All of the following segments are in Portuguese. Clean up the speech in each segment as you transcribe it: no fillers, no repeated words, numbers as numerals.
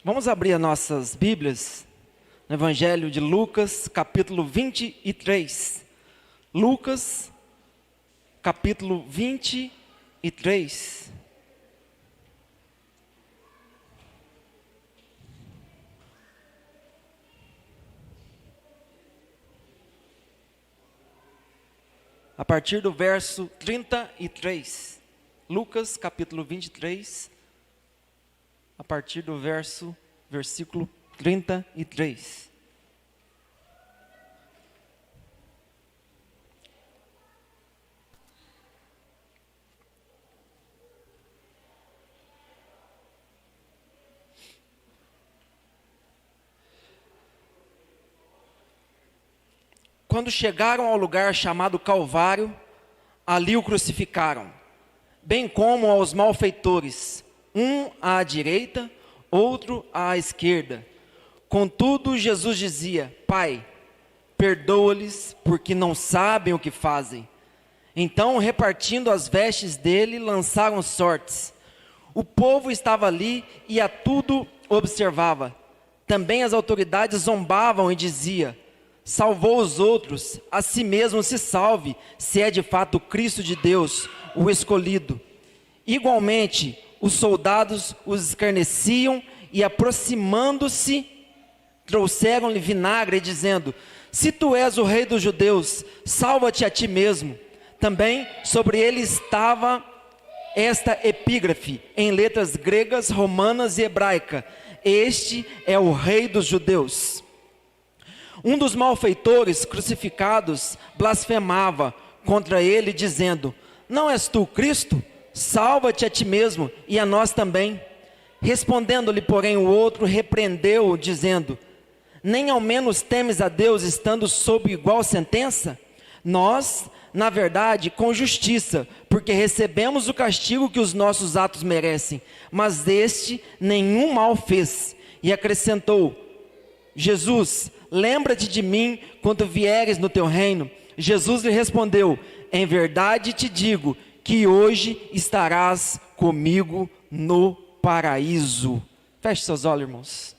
Vamos abrir as nossas Bíblias no Evangelho de Lucas, capítulo 23. Lucas, capítulo 23. A partir do verso 33. Lucas, capítulo 23. A partir do versículo 33. Quando chegaram ao lugar chamado Calvário, ali o crucificaram, bem como aos malfeitores, um à direita, outro à esquerda. Contudo, Jesus dizia: Pai, perdoa-lhes, porque não sabem o que fazem. Então, repartindo as vestes dele, lançaram sortes. O povo estava ali e a tudo observava. Também as autoridades zombavam e diziam: salvou os outros, a si mesmo se salve, se é de fato o Cristo de Deus, o escolhido. Igualmente, os soldados os escarneciam e, aproximando-se, trouxeram-lhe vinagre, dizendo: se tu és o rei dos judeus, salva-te a ti mesmo. Também sobre ele estava esta epígrafe, em letras gregas, romanas e hebraica: este é o rei dos judeus. Um dos malfeitores crucificados blasfemava contra ele, dizendo: não és tu Cristo? Salva-te a ti mesmo e a nós também. Respondendo-lhe, porém, o outro repreendeu-o, dizendo: nem ao menos temes a Deus, estando sob igual sentença? Nós, na verdade, com justiça, porque recebemos o castigo que os nossos atos merecem, mas este nenhum mal fez. E acrescentou: Jesus, lembra-te de mim quando vieres no teu reino. Jesus lhe respondeu: em verdade te digo que hoje estarás comigo no paraíso. Feche seus olhos, irmãos.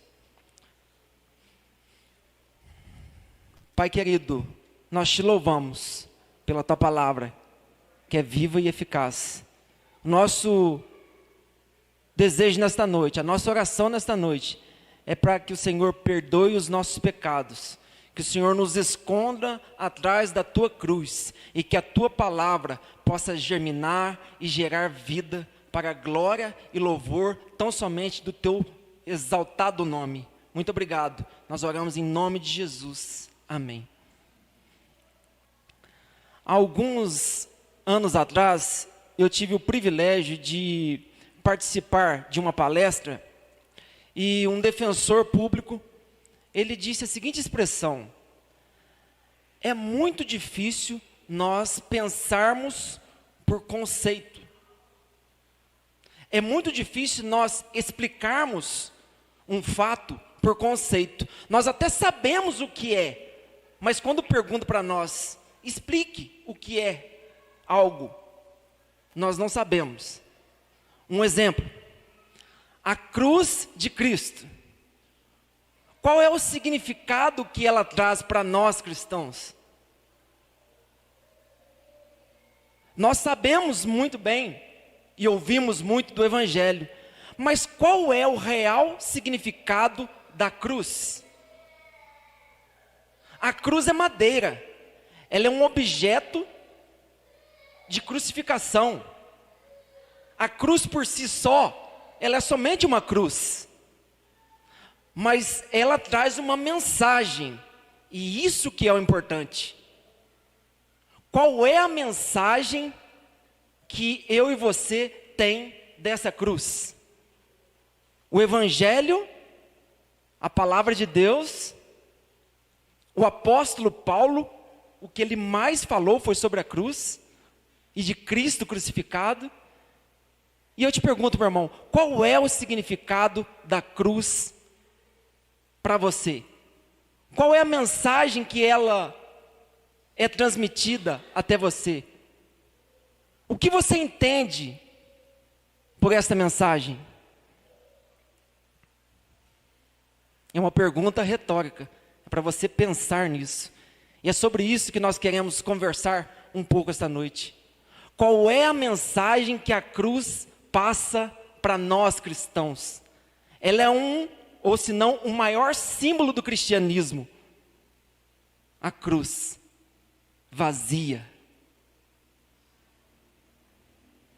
Pai querido, nós te louvamos pela tua palavra, que é viva e eficaz. Nosso desejo nesta noite, a nossa oração nesta noite, é para que o Senhor perdoe os nossos pecados, que o Senhor nos esconda atrás da tua cruz, e que a tua palavra possa germinar e gerar vida para a glória e louvor tão somente do teu exaltado nome. Muito obrigado. Nós oramos em nome de Jesus. Amém. Há alguns anos atrás, eu tive o privilégio de participar de uma palestra, e um defensor público, ele disse a seguinte expressão: é muito difícil nós pensarmos por conceito. É muito difícil nós explicarmos um fato por conceito. Nós até sabemos o que é, mas quando perguntam para nós, explique o que é algo, nós não sabemos. Um exemplo: a cruz de Cristo. Qual é o significado que ela traz para nós cristãos? Nós sabemos muito bem e ouvimos muito do Evangelho, mas qual é o real significado da cruz? A cruz é madeira, ela é um objeto de crucificação. A cruz por si só, ela é somente uma cruz, mas ela traz uma mensagem, e isso que é o importante. Qual é a mensagem que eu e você tem dessa cruz? O Evangelho, a palavra de Deus, o apóstolo Paulo, o que ele mais falou foi sobre a cruz e de Cristo crucificado. E eu te pergunto, meu irmão, qual é o significado da cruz para você? Qual é a mensagem que ela é transmitida até você? O que você entende por esta mensagem? É uma pergunta retórica, é para você pensar nisso. E é sobre isso que nós queremos conversar um pouco esta noite. Qual é a mensagem que a cruz passa para nós cristãos? Ela é ou se não, o maior símbolo do cristianismo. A cruz, vazia.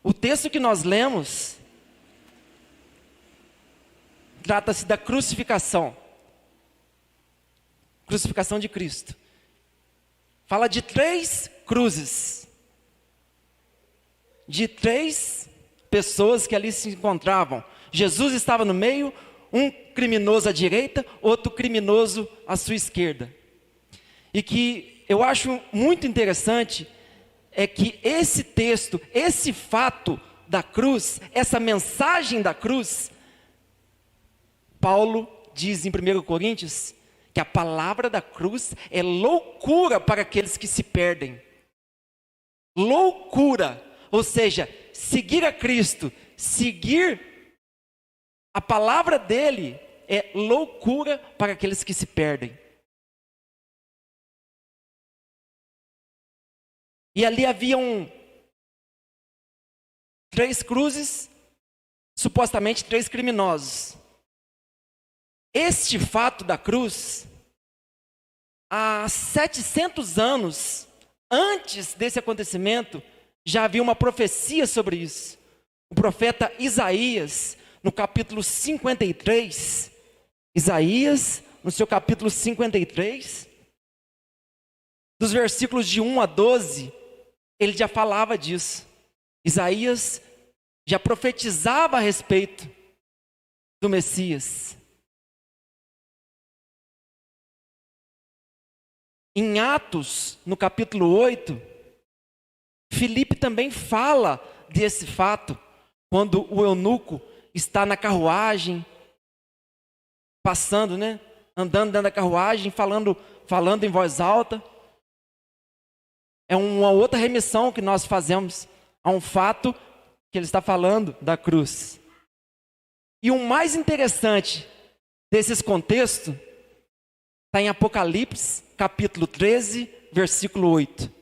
O texto que nós lemos trata-se da crucificação. Crucificação de Cristo. Fala de 3 cruzes. De 3 pessoas que ali se encontravam. Jesus estava no meio, um criminoso à direita, outro criminoso à sua esquerda. E que eu acho muito interessante é que esse texto, esse fato da cruz, essa mensagem da cruz, Paulo diz em 1 Coríntios que a palavra da cruz é loucura para aqueles que se perdem. Loucura, ou seja, seguir a Cristo, seguir a palavra dele é loucura para aqueles que se perdem. E ali haviam 3 cruzes, supostamente 3 criminosos. Este fato da cruz, há 700 anos antes desse acontecimento, já havia uma profecia sobre isso. O profeta Isaías, no capítulo 53, Isaías, no seu capítulo 53, dos versículos de 1 a 12, ele já falava disso. Isaías já profetizava a respeito do Messias. Em Atos, no capítulo 8, Filipe também fala desse fato, quando o eunuco está na carruagem, passando, andando dentro da carruagem, falando em voz alta. É uma outra remissão que nós fazemos a um fato que ele está falando da cruz. E o mais interessante desses contextos está em Apocalipse, capítulo 13, versículo 8.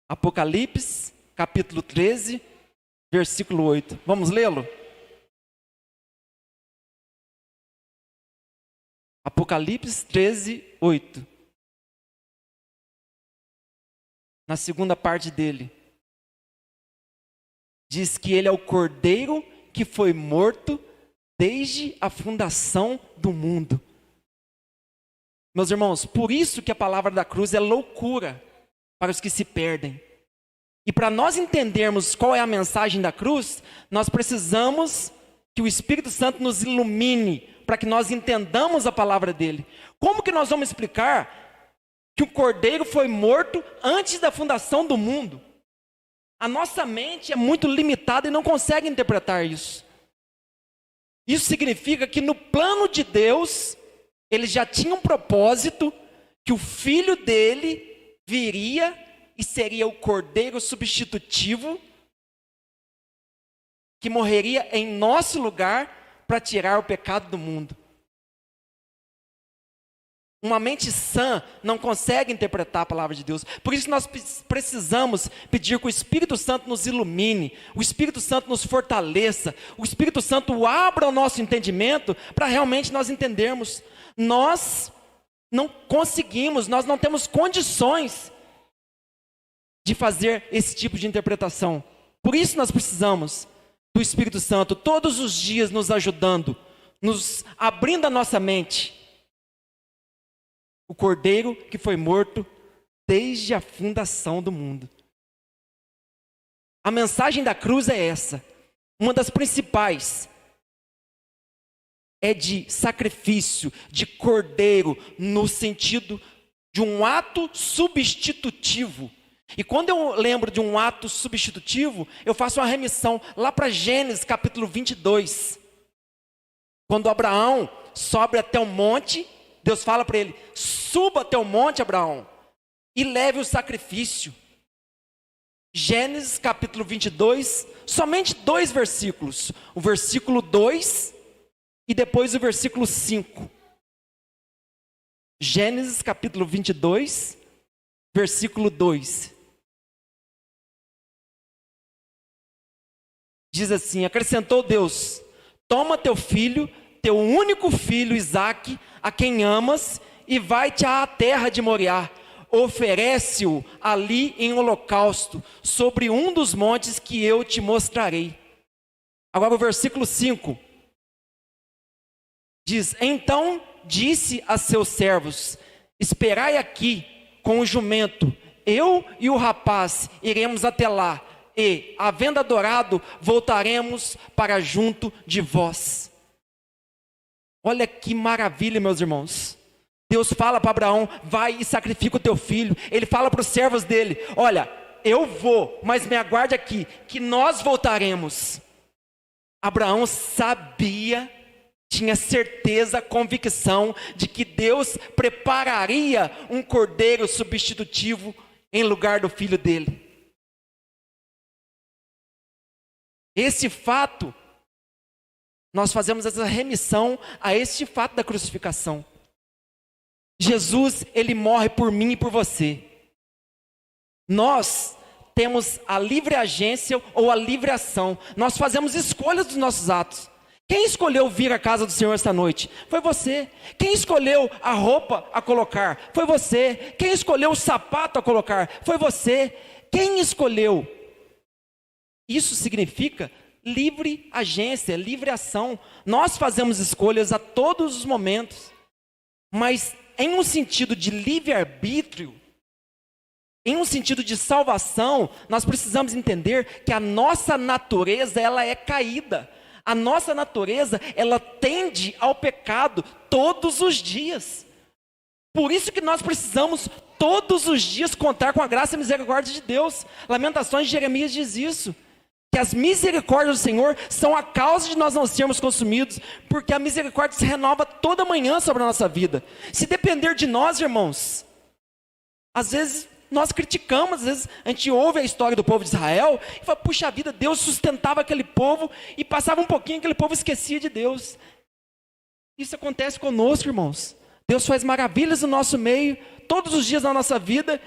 Apocalipse, capítulo 13, versículo 8. Vamos lê-lo? Apocalipse 13, 8. Na segunda parte dele, diz que ele é o cordeiro que foi morto desde a fundação do mundo. Meus irmãos, por isso que a palavra da cruz é loucura para os que se perdem. E para nós entendermos qual é a mensagem da cruz, nós precisamos que o Espírito Santo nos ilumine para que nós entendamos a palavra dele. Como que nós vamos explicar que o cordeiro foi morto antes da fundação do mundo? A nossa mente é muito limitada e não consegue interpretar isso. Isso significa que no plano de Deus, ele já tinha um propósito, que o filho dele viria e seria o cordeiro substitutivo, que morreria em nosso lugar para tirar o pecado do mundo. Uma mente sã não consegue interpretar a palavra de Deus. Por isso nós precisamos pedir que o Espírito Santo nos ilumine, o Espírito Santo nos fortaleça, o Espírito Santo abra o nosso entendimento para realmente nós entendermos. Nós não conseguimos, nós não temos condições de fazer esse tipo de interpretação. Por isso nós precisamos do Espírito Santo todos os dias nos ajudando, nos abrindo a nossa mente. O cordeiro que foi morto desde a fundação do mundo. A mensagem da cruz é essa. Uma das principais é de sacrifício, de cordeiro, no sentido de um ato substitutivo. E quando eu lembro de um ato substitutivo, eu faço uma remissão lá para Gênesis capítulo 22. Quando Abraão sobe até o monte, Deus fala para ele: suba até o monte, Abraão, e leve o sacrifício. Gênesis capítulo 22, somente 2 versículos. O versículo 2 e depois o versículo 5. Gênesis capítulo 22, versículo 2. Diz assim: acrescentou Deus: toma teu filho, teu único filho Isaque, a quem amas, e vai-te à terra de Moriá. Oferece-o ali em holocausto, sobre um dos montes que eu te mostrarei. Agora o versículo 5 diz: então disse a seus servos: esperai aqui com o jumento, eu e o rapaz iremos até lá, e, havendo adorado, voltaremos para junto de vós. Olha que maravilha, meus irmãos. Deus fala para Abraão: vai e sacrifica o teu filho. Ele fala para os servos dele: olha, eu vou, mas me aguarde aqui, que nós voltaremos. Abraão sabia, tinha certeza, convicção de que Deus prepararia um cordeiro substitutivo em lugar do filho dele. Esse fato, nós fazemos essa remissão a este fato da crucificação. Jesus, ele morre por mim e por você. Nós temos a livre agência ou a livre ação. Nós fazemos escolhas dos nossos atos. Quem escolheu vir à casa do Senhor esta noite? Foi você. Quem escolheu a roupa a colocar? Foi você. Quem escolheu o sapato a colocar? Foi você. Quem escolheu? Isso significa livre agência, livre ação. Nós fazemos escolhas a todos os momentos, mas em um sentido de livre-arbítrio, em um sentido de salvação, nós precisamos entender que a nossa natureza, ela é caída. A nossa natureza, ela tende ao pecado todos os dias. Por isso que nós precisamos todos os dias contar com a graça e a misericórdia de Deus. Lamentações de Jeremias diz isso, que as misericórdias do Senhor são a causa de nós não sermos consumidos, porque a misericórdia se renova toda manhã sobre a nossa vida. Se depender de nós, irmãos, às vezes nós criticamos, às vezes a gente ouve a história do povo de Israel e fala: puxa vida, Deus sustentava aquele povo e passava um pouquinho, aquele povo esquecia de Deus. Isso acontece conosco, irmãos. Deus faz maravilhas no nosso meio, todos os dias da nossa vida,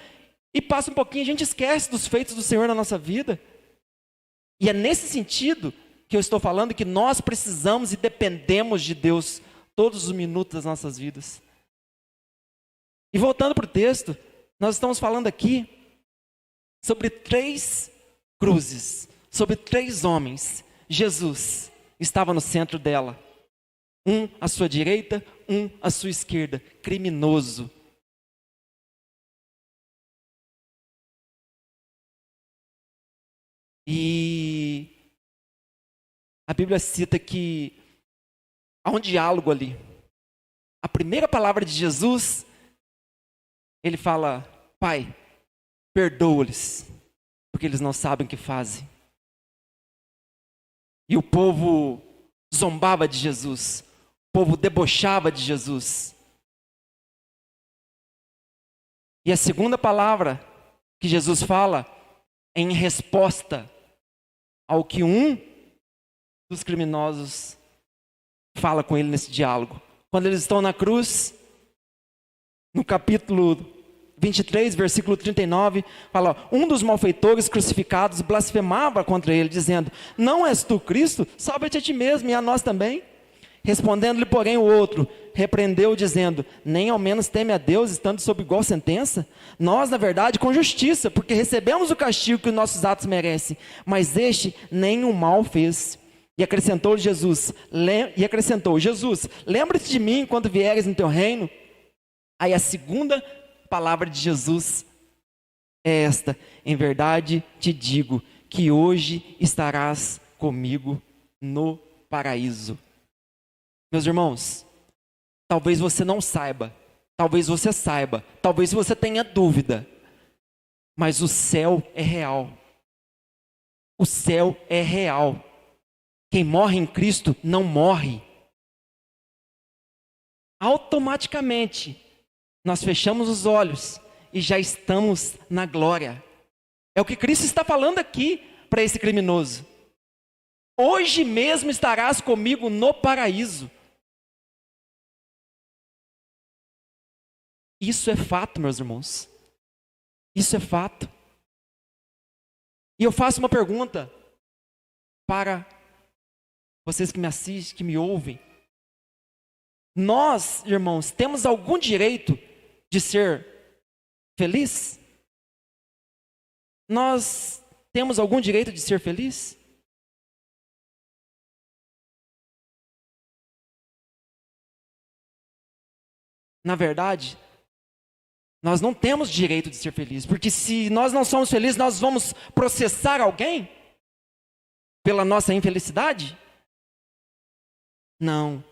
e passa um pouquinho, a gente esquece dos feitos do Senhor na nossa vida. E é nesse sentido que eu estou falando que nós precisamos e dependemos de Deus todos os minutos das nossas vidas. E voltando para o texto, nós estamos falando aqui sobre 3 cruzes, sobre 3 homens. Jesus estava no centro dela. Um à sua direita, um à sua esquerda. Criminoso. E a Bíblia cita que há um diálogo ali. A primeira palavra de Jesus, ele fala: Pai, perdoa-lhes, porque eles não sabem o que fazem. E o povo zombava de Jesus, o povo debochava de Jesus. E a segunda palavra que Jesus fala é em resposta ao que um dos criminosos fala com ele nesse diálogo. Quando eles estão na cruz, no capítulo 23, versículo 39, fala: um dos malfeitores crucificados blasfemava contra ele, dizendo: não és tu Cristo? Salva-te a ti mesmo e a nós também. Respondendo-lhe, porém, o outro repreendeu, dizendo: nem ao menos teme a Deus, estando sob igual sentença? Nós, na verdade, com justiça, porque recebemos o castigo que os nossos atos merecem, mas este nenhum mal fez. E acrescentou Jesus: lembra-te de mim quando vieres no teu reino. Aí a segunda palavra de Jesus é esta: em verdade te digo que hoje estarás comigo no paraíso. Meus irmãos, talvez você não saiba, talvez você saiba, talvez você tenha dúvida, mas o céu é real. O céu é real. Quem morre em Cristo não morre. Automaticamente, nós fechamos os olhos e já estamos na glória. É o que Cristo está falando aqui para esse criminoso. Hoje mesmo estarás comigo no paraíso. Isso é fato, meus irmãos. Isso é fato. E eu faço uma pergunta para vocês que me assistem, que me ouvem. Nós, irmãos, temos algum direito de ser feliz? Nós temos algum direito de ser feliz? Na verdade, nós não temos direito de ser felizes, porque se nós não somos felizes, nós vamos processar alguém pela nossa infelicidade? Não.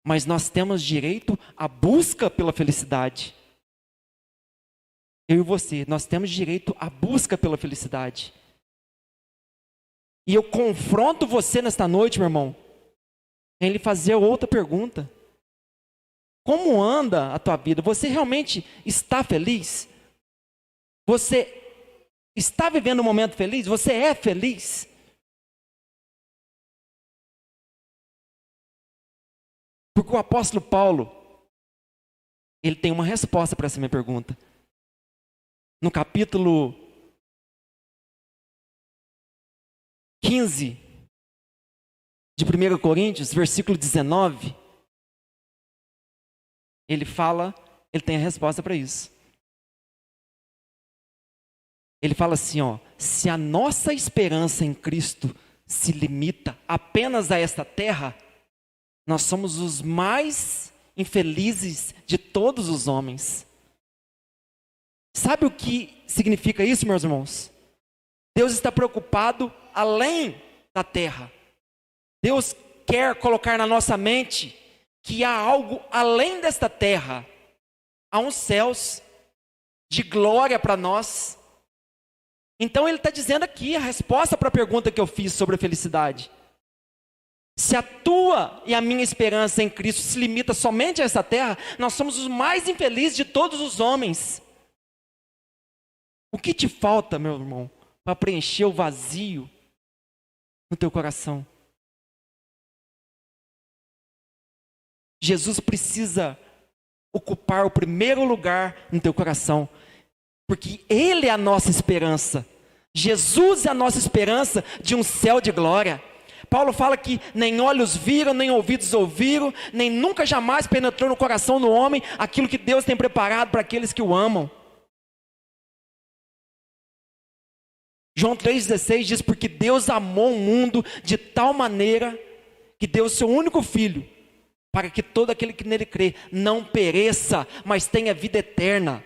Mas nós temos direito à busca pela felicidade. Eu e você, nós temos direito à busca pela felicidade. E eu confronto você nesta noite, meu irmão, em lhe fazer outra pergunta. Como anda a tua vida? Você realmente está feliz? Você está vivendo um momento feliz? Você é feliz? Porque o apóstolo Paulo, ele tem uma resposta para essa minha pergunta. No capítulo 15 de 1 Coríntios, versículo 19, ele tem a resposta para isso. Ele fala assim, se a nossa esperança em Cristo se limita apenas a esta terra, nós somos os mais infelizes de todos os homens. Sabe o que significa isso, meus irmãos? Deus está preocupado além da terra. Deus quer colocar na nossa mente que há algo além desta terra. Há uns céus de glória para nós. Então ele está dizendo aqui a resposta para a pergunta que eu fiz sobre a felicidade. Se a tua e a minha esperança em Cristo se limita somente a essa terra, nós somos os mais infelizes de todos os homens. O que te falta, meu irmão, para preencher o vazio no teu coração? Jesus precisa ocupar o primeiro lugar no teu coração, porque Ele é a nossa esperança. Jesus é a nossa esperança de um céu de glória. Paulo fala que nem olhos viram, nem ouvidos ouviram, nem nunca jamais penetrou no coração do homem aquilo que Deus tem preparado para aqueles que o amam. João 3,16 diz, porque Deus amou o mundo de tal maneira que deu o seu único filho, para que todo aquele que nele crê não pereça, mas tenha vida eterna.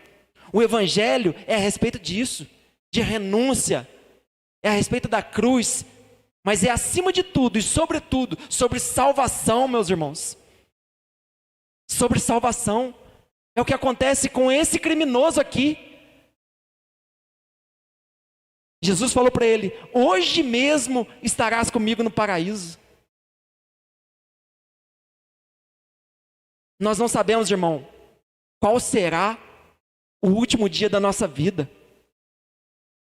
O evangelho é a respeito disso, de renúncia, é a respeito da cruz, mas é acima de tudo e sobretudo sobre salvação, meus irmãos. Sobre salvação. É o que acontece com esse criminoso aqui. Jesus falou para ele, hoje mesmo estarás comigo no paraíso. Nós não sabemos, irmão, qual será o último dia da nossa vida.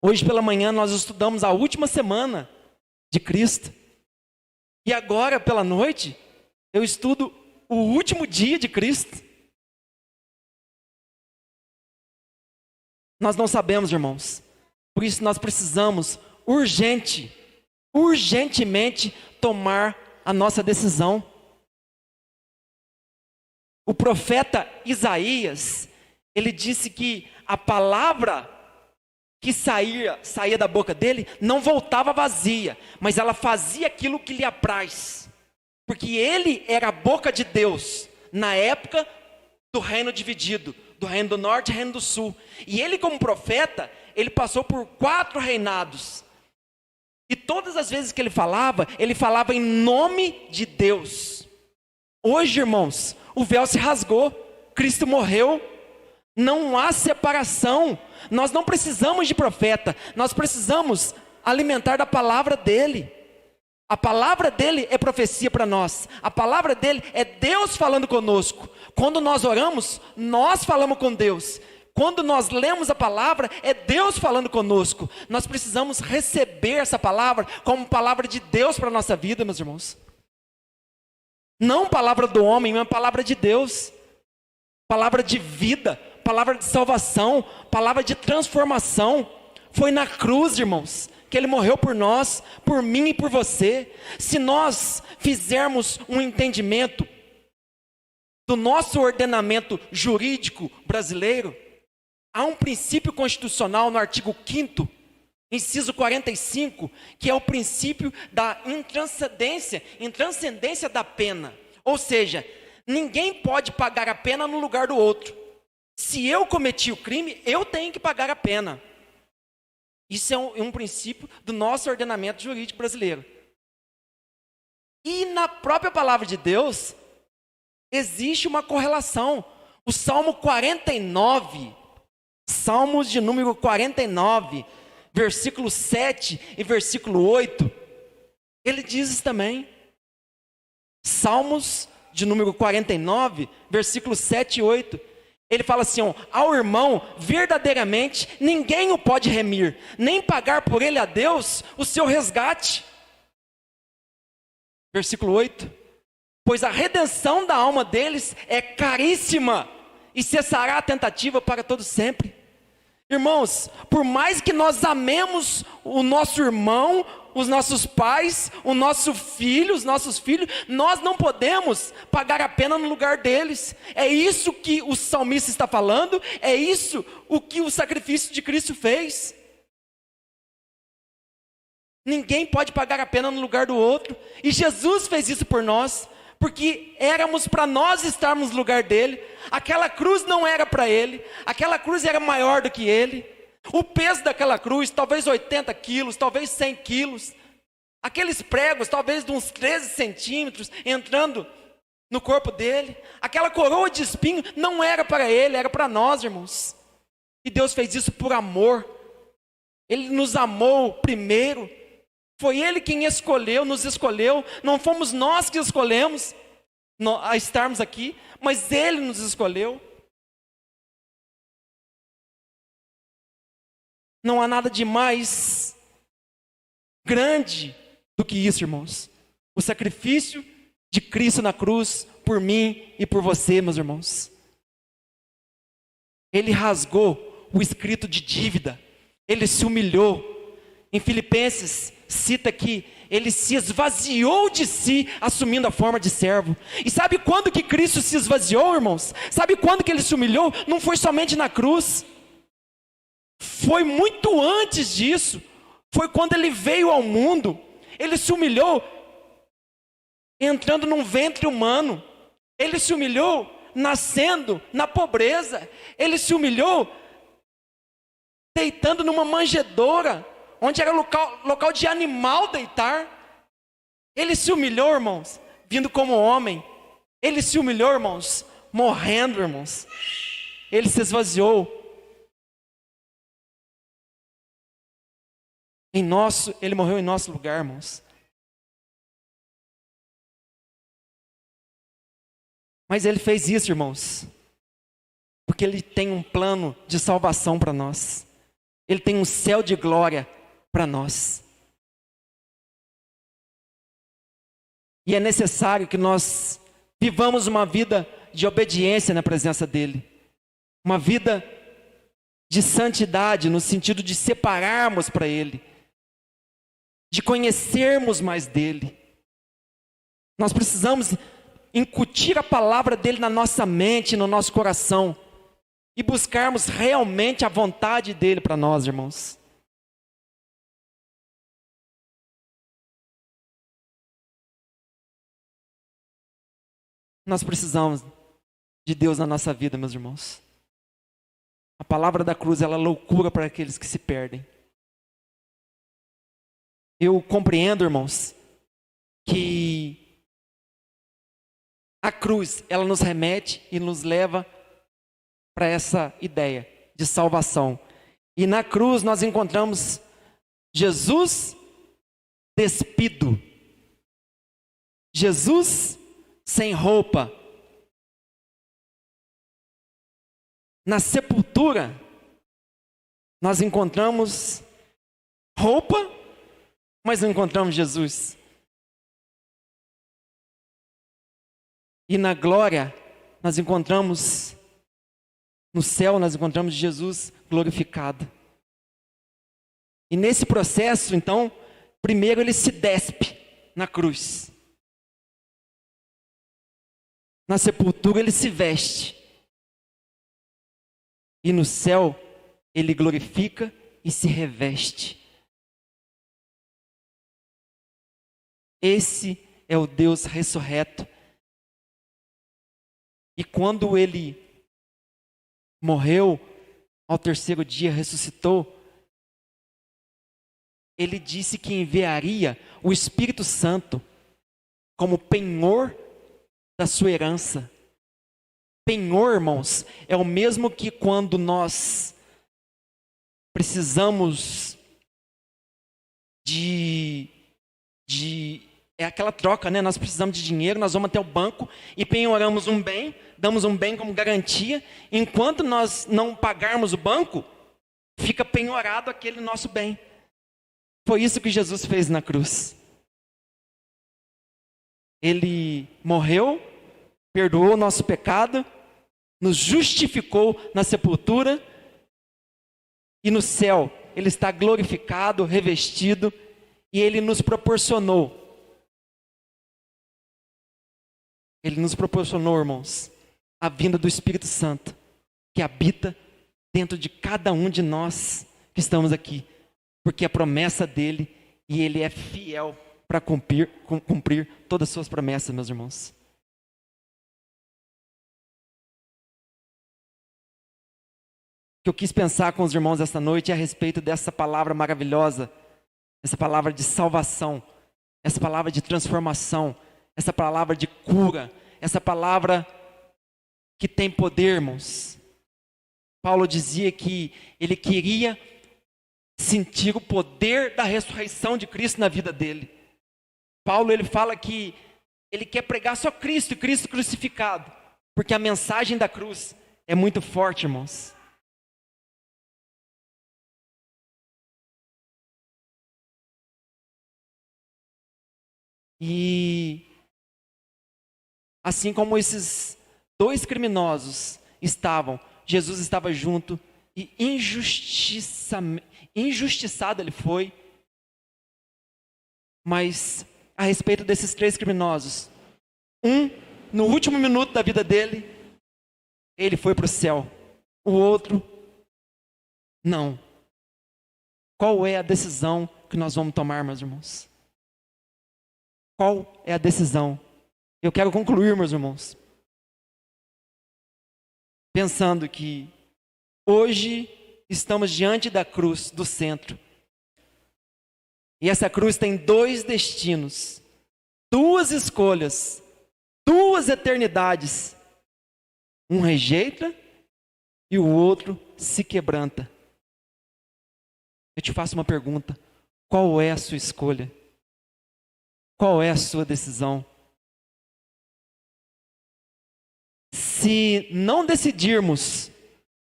Hoje pela manhã nós estudamos a última semana de Cristo. E agora pela noite eu estudo o último dia de Cristo. Nós não sabemos, irmãos. Por isso nós precisamos urgentemente tomar a nossa decisão. O profeta Isaías, ele disse que a palavra que saía da boca dele não voltava vazia, mas ela fazia aquilo que lhe apraz. Porque ele era a boca de Deus na época do reino dividido, do reino do norte e reino do sul. E ele, como profeta, ele passou por 4 reinados. E todas as vezes que ele falava em nome de Deus. Hoje, irmãos, o véu se rasgou, Cristo morreu, não há separação. Nós não precisamos de profeta, nós precisamos alimentar da palavra dele. A palavra dele é profecia para nós, a palavra dele é Deus falando conosco. Quando nós oramos, nós falamos com Deus. Quando nós lemos a palavra, é Deus falando conosco. Nós precisamos receber essa palavra como palavra de Deus para a nossa vida, meus irmãos. Não palavra do homem, mas palavra de Deus. palavra de vida, palavra de salvação, palavra de transformação. Foi na cruz, irmãos, que Ele morreu por nós, por mim e por você. Se nós fizermos um entendimento do nosso ordenamento jurídico brasileiro, há um princípio constitucional no artigo 5º, inciso 45, que é o princípio da intranscendência da pena. Ou seja, ninguém pode pagar a pena no lugar do outro. Se eu cometi o crime, eu tenho que pagar a pena. Isso é um princípio do nosso ordenamento jurídico brasileiro. E na própria palavra de Deus, existe uma correlação. O Salmo 49, Salmos de número 49, versículo 7 e versículo 8, ele diz isso também. Salmos de número 49, versículo 7 e 8. Ele fala assim, ao irmão, verdadeiramente, ninguém o pode remir, nem pagar por ele a Deus o seu resgate. Versículo 8. Pois a redenção da alma deles é caríssima, e cessará a tentativa para todo sempre. Irmãos, por mais que nós amemos o nosso irmão, os nossos pais, os nossos filhos, nós não podemos pagar a pena no lugar deles. É isso que o salmista está falando, é isso o que o sacrifício de Cristo fez. Ninguém pode pagar a pena no lugar do outro, e Jesus fez isso por nós, porque éramos para nós estarmos no lugar dele. Aquela cruz não era para ele, aquela cruz era maior do que ele. O peso daquela cruz, talvez 80 quilos, talvez 100 quilos. Aqueles pregos, talvez de uns 13 centímetros, entrando no corpo dele. Aquela coroa de espinho não era para ele, era para nós, irmãos. E Deus fez isso por amor. Ele nos amou primeiro. Foi Ele quem escolheu, nos escolheu. Não fomos nós que escolhemos a estarmos aqui, mas Ele nos escolheu. Não há nada de mais grande do que isso, irmãos. O sacrifício de Cristo na cruz por mim e por você, meus irmãos. Ele rasgou o escrito de dívida. Ele se humilhou. Em Filipenses cita que ele se esvaziou de si, assumindo a forma de servo. E sabe quando que Cristo se esvaziou, irmãos? Sabe quando que ele se humilhou? Não foi somente na cruz. Foi muito antes disso. Foi quando ele veio ao mundo. Ele se humilhou entrando num ventre humano. Ele se humilhou nascendo na pobreza. Ele se humilhou deitando numa manjedoura, onde era local de animal deitar. Ele se humilhou, irmãos, vindo como homem. Ele se humilhou, irmãos, morrendo, irmãos. Ele se esvaziou. Ele morreu em nosso lugar, irmãos. Mas ele fez isso, irmãos, porque ele tem um plano de salvação para nós. Ele tem um céu de glória para nós. E é necessário que nós vivamos uma vida de obediência na presença dele. Uma vida de santidade, no sentido de separarmos para ele. De conhecermos mais dele. Nós precisamos incutir a palavra dele na nossa mente, no nosso coração. E buscarmos realmente a vontade dele para nós, irmãos. Nós precisamos de Deus na nossa vida, meus irmãos. A palavra da cruz, ela é loucura para aqueles que se perdem. Eu compreendo, irmãos, que a cruz, ela nos remete e nos leva para essa ideia de salvação. E na cruz nós encontramos Jesus despido. Jesus sem roupa. Na sepultura, nós encontramos roupa, mas não encontramos Jesus. E na glória, nós encontramos No céu nós encontramos Jesus glorificado. E nesse processo, então, primeiro ele se despe na cruz. Na sepultura ele se veste. E no céu ele glorifica e se reveste. Esse é o Deus ressurreto. E quando ele morreu, ao terceiro dia ressuscitou, ele disse que enviaria o Espírito Santo como penhor da sua herança. Penhor, irmãos, é o mesmo que quando nós precisamos é aquela troca, né? Nós precisamos de dinheiro, nós vamos até o banco e penhoramos um bem, damos um bem como garantia. Enquanto nós não pagarmos o banco, fica penhorado aquele nosso bem. Foi isso que Jesus fez na cruz. Ele morreu, perdoou o nosso pecado, nos justificou na sepultura e no céu ele está glorificado, revestido, e ele nos proporcionou. Ele nos proporcionou, irmãos, a vinda do Espírito Santo, que habita dentro de cada um de nós que estamos aqui, porque é a promessa dele e ele é fiel para cumprir todas as suas promessas, meus irmãos. O que eu quis pensar com os irmãos esta noite é a respeito dessa palavra maravilhosa, essa palavra de salvação, essa palavra de transformação, essa palavra de cura, essa palavra que tem poder, irmãos. Paulo dizia que ele queria sentir o poder da ressurreição de Cristo na vida dele. Paulo, ele fala que ele quer pregar só Cristo e Cristo crucificado, porque a mensagem da cruz é muito forte, irmãos. E assim como esses dois criminosos estavam, Jesus estava junto e injustiçado ele foi. Mas a respeito desses três criminosos, no último minuto da vida dele, ele foi para o céu. O outro, não. Qual é a decisão que nós vamos tomar, meus irmãos? Qual é a decisão? Eu quero concluir, meus irmãos, pensando que hoje estamos diante da cruz do centro. E essa cruz tem dois destinos, duas escolhas, duas eternidades. Um rejeita e o outro se quebranta. Eu te faço uma pergunta: qual é a sua escolha? Qual é a sua decisão? Se não decidirmos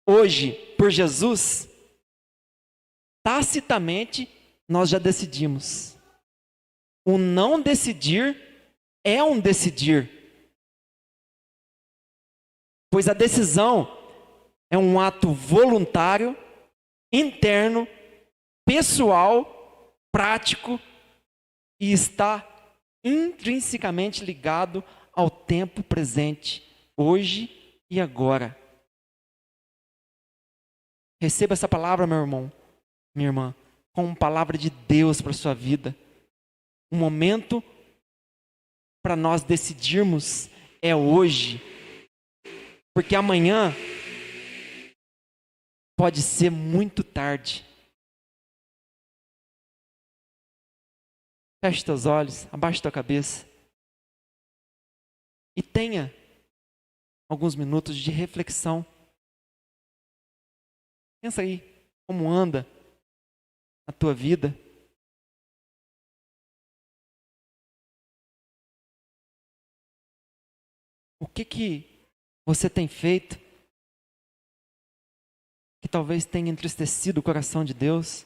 hoje por Jesus, tacitamente nós já decidimos. O não decidir é um decidir. Pois a decisão é um ato voluntário, interno, pessoal, prático e está intrinsecamente ligado ao tempo presente, hoje e agora. Receba essa palavra, meu irmão, minha irmã, como palavra de Deus para a sua vida. Um momento para nós decidirmos é hoje, porque amanhã pode ser muito tarde. Feche teus olhos, abaixe tua cabeça e tenha alguns minutos de reflexão. Pensa aí, como anda a tua vida. O que você tem feito que talvez tenha entristecido o coração de Deus?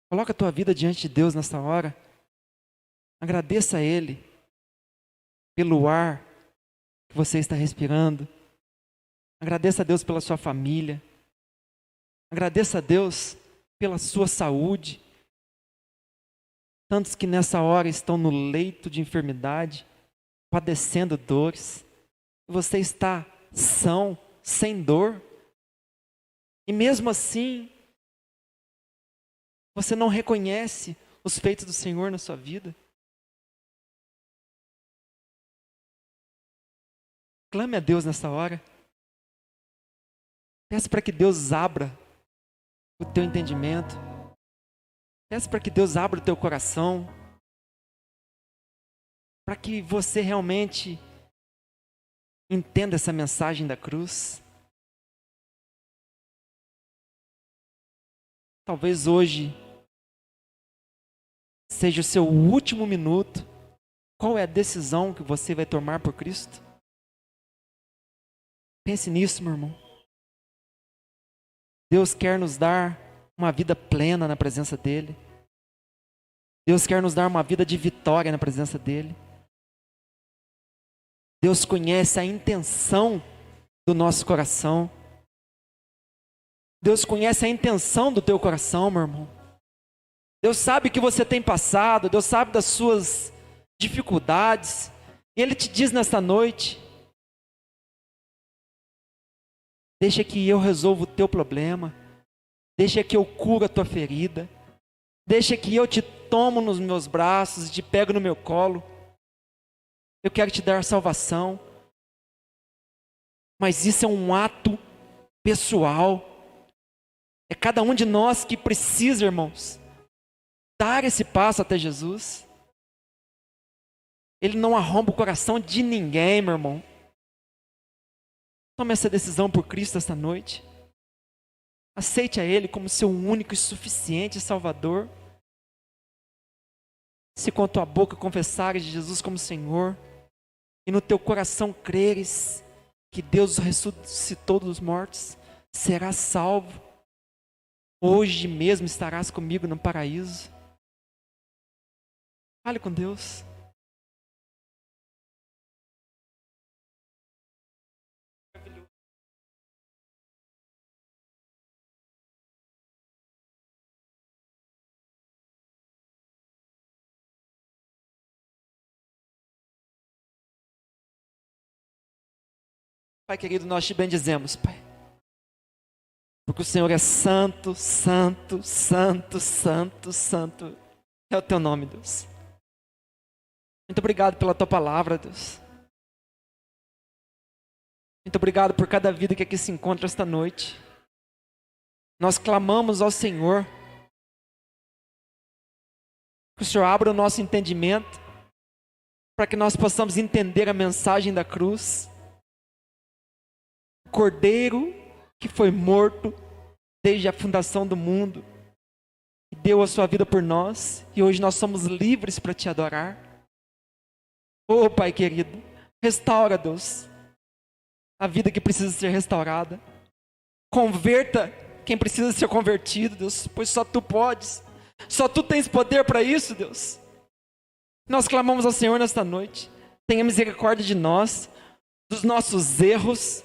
Coloca a tua vida diante de Deus nessa hora. Agradeça a Ele. pelo ar que você está respirando. Agradeça a Deus pela sua família. Agradeça a Deus pela sua saúde. Tantos que nessa hora estão no leito de enfermidade, padecendo dores. Você está são, sem dor. E mesmo assim, você não reconhece os feitos do Senhor na sua vida. Clame a Deus nessa hora. Peça para que Deus abra o teu entendimento. Peça para que Deus abra o teu coração. Para que você realmente entenda essa mensagem da cruz. Talvez hoje seja o seu último minuto. Qual é a decisão que você vai tomar por Cristo? Pense nisso, meu irmão. Deus quer nos dar uma vida plena na presença dEle. Deus quer nos dar uma vida de vitória na presença dEle. Deus conhece a intenção do nosso coração. Deus conhece a intenção do teu coração, meu irmão. Deus sabe o que você tem passado. Deus sabe das suas dificuldades. E Ele te diz nesta noite: deixa que eu resolva o teu problema. Deixa que eu curo a tua ferida. Deixa que eu te tomo nos meus braços e te pego no meu colo. Eu quero te dar salvação. Mas isso é um ato pessoal. É cada um de nós que precisa, irmãos, dar esse passo até Jesus. Ele não arromba o coração de ninguém, meu irmão. Tome essa decisão por Cristo esta noite. Aceite a Ele como seu único e suficiente Salvador. Se com a tua boca confessares Jesus como Senhor, e no teu coração creres que Deus ressuscitou dos mortos, serás salvo. Hoje mesmo estarás comigo no paraíso. Fale com Deus. Pai querido, nós te bendizemos, Pai. Porque o Senhor é santo, santo, santo, santo, santo. É o teu nome, Deus. Muito obrigado pela tua palavra, Deus. Muito obrigado por cada vida que aqui se encontra esta noite. Nós clamamos ao Senhor que o Senhor abra o nosso entendimento para que nós possamos entender a mensagem da cruz. O Cordeiro que foi morto desde a fundação do mundo, e deu a sua vida por nós, e hoje nós somos livres para te adorar. Oh Pai querido, restaura, Deus, a vida que precisa ser restaurada. Converta quem precisa ser convertido, Deus, pois só Tu podes, só Tu tens poder para isso, Deus. Nós clamamos ao Senhor nesta noite. Tenha misericórdia de nós, dos nossos erros,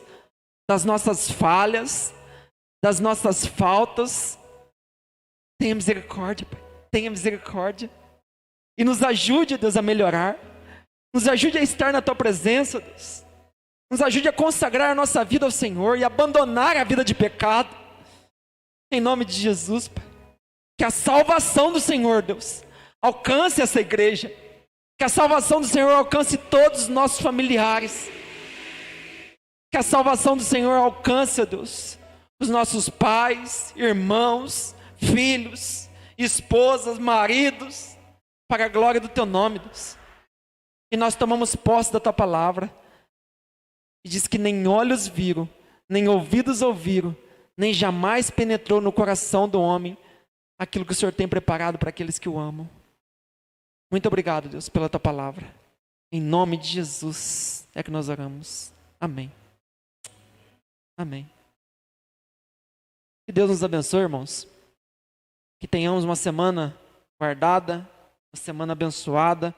das nossas falhas, das nossas faltas. Tenha misericórdia, Pai. Tenha misericórdia. E nos ajude, Deus, a melhorar. Nos ajude a estar na Tua presença, Deus. Nos ajude a consagrar a nossa vida ao Senhor e abandonar a vida de pecado. Em nome de Jesus, Pai. Que a salvação do Senhor, Deus, alcance essa igreja. Que a salvação do Senhor alcance todos os nossos familiares. Que a salvação do Senhor alcance, Deus, os nossos pais, irmãos, filhos, esposas, maridos, para a glória do Teu nome, Deus. E nós tomamos posse da Tua palavra. E diz que nem olhos viram, nem ouvidos ouviram, nem jamais penetrou no coração do homem aquilo que o Senhor tem preparado para aqueles que o amam. Muito obrigado, Deus, pela Tua palavra. Em nome de Jesus é que nós oramos. Amém. Amém. Que Deus nos abençoe, irmãos. Que tenhamos uma semana guardada, uma semana abençoada.